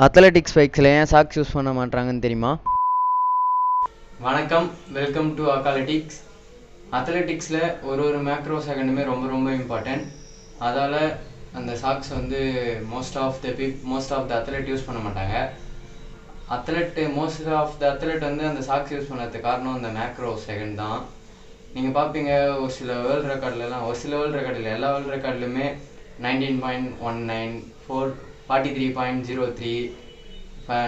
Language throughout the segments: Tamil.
அத்லெட்டிக்ஸ் பைக்ஸில் ஏன் சாக்ஸ் யூஸ் பண்ண மாட்டாங்கன்னு தெரியுமா? வணக்கம், வெல்கம் டு அக்காலட்டிக்ஸ். அத்லெட்டிக்ஸில் ஒரு மேக்ரோ செகண்டுமே ரொம்ப ரொம்ப இம்பார்ட்டன்ட். அதால் அந்த சாக்ஸ் வந்து most of the athlete use பண்ண மாட்டாங்க. மோஸ்ட் ஆஃப் த அத்லெட் வந்து அந்த சாக்ஸ் யூஸ் பண்ணதுக்கு காரணம் அந்த மேக்ரோ செகண்ட் தான். நீங்கள் பார்ப்பீங்க, ஒரு சில வேர்ல்டு ரெக்கார்டில் எல்லா வேர்ல்டு ரெக்கார்ட்லையுமே 19.19, 43.03,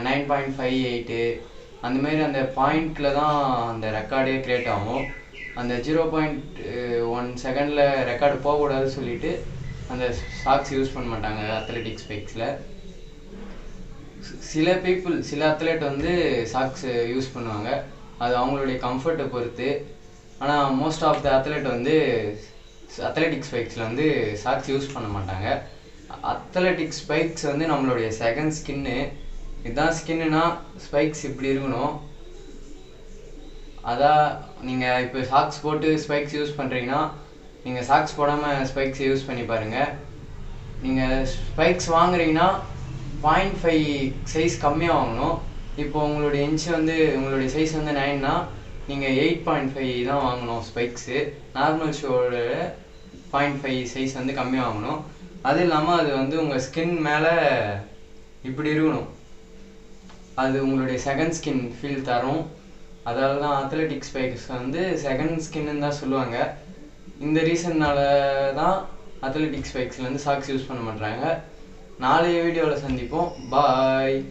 9.58 அந்தமாரி அந்த பாயிண்டில் தான் அந்த ரெக்கார்டே க்ரியேட் ஆகும். அந்த 0.1 செகண்டில் ரெக்கார்டு போகக்கூடாதுன்னு சொல்லிட்டு அந்த சாக்ஸ் யூஸ் பண்ண மாட்டாங்க அத்லெட்டிக்ஸ் பைக்ஸில். சில அத்லெட் வந்து சாக்ஸ் யூஸ் பண்ணுவாங்க, அது அவங்களுடைய கம்ஃபர்ட்டை பொறுத்து. ஆனால் மோஸ்ட் ஆஃப் த அத்லெட் வந்து அத்லெட்டிக்ஸ் பைக்ஸில் வந்து சாக்ஸ் யூஸ் பண்ண மாட்டாங்க. அத்லெட்டிக்ஸ் பைக்ஸ் வந்து நம்மளுடைய செகண்ட் ஸ்கின்னு. இதுதான் ஸ்கின்னுனா ஸ்பைக்ஸ் இப்படி இருக்கணும். அதான் நீங்கள் இப்போ சாக்ஸ் போட்டு ஸ்பைக்ஸ் யூஸ் பண்ணுறீங்கன்னா நீங்கள் சாக்ஸ் போடாமல் ஸ்பைக்ஸை யூஸ் பண்ணி பாருங்கள். நீங்கள் ஸ்பைக்ஸ் வாங்குறீங்கன்னா 0.5 சைஸ் கம்மியாக வாங்கணும். இப்போ உங்களுடைய சைஸ் வந்து 9னா நீங்கள் 8.5 தான் வாங்கணும் ஸ்பைக்ஸு. நார்மல் ஷோட 0.5 சைஸ் வந்து கம்மியாக வாங்கணும். அது இல்லாமல் அது வந்து உங்கள் ஸ்கின் மேலே இப்படி இருக்கணும். அது உங்களுடைய செகண்ட் ஸ்கின் ஃபீல் தரும். அதால தான் அத்லெட்டிக்ஸ் பைக்ஸ் வந்து செகண்ட் ஸ்கின்னு தான் சொல்லுவாங்க. இந்த ரீசன்னால தான் அத்லெட்டிக்ஸ் பைக்ஸில் வந்து சாக்ஸ் யூஸ் பண்ண மாட்டாங்க. நாளைய வீடியோவில் சந்திப்போம். பாய்.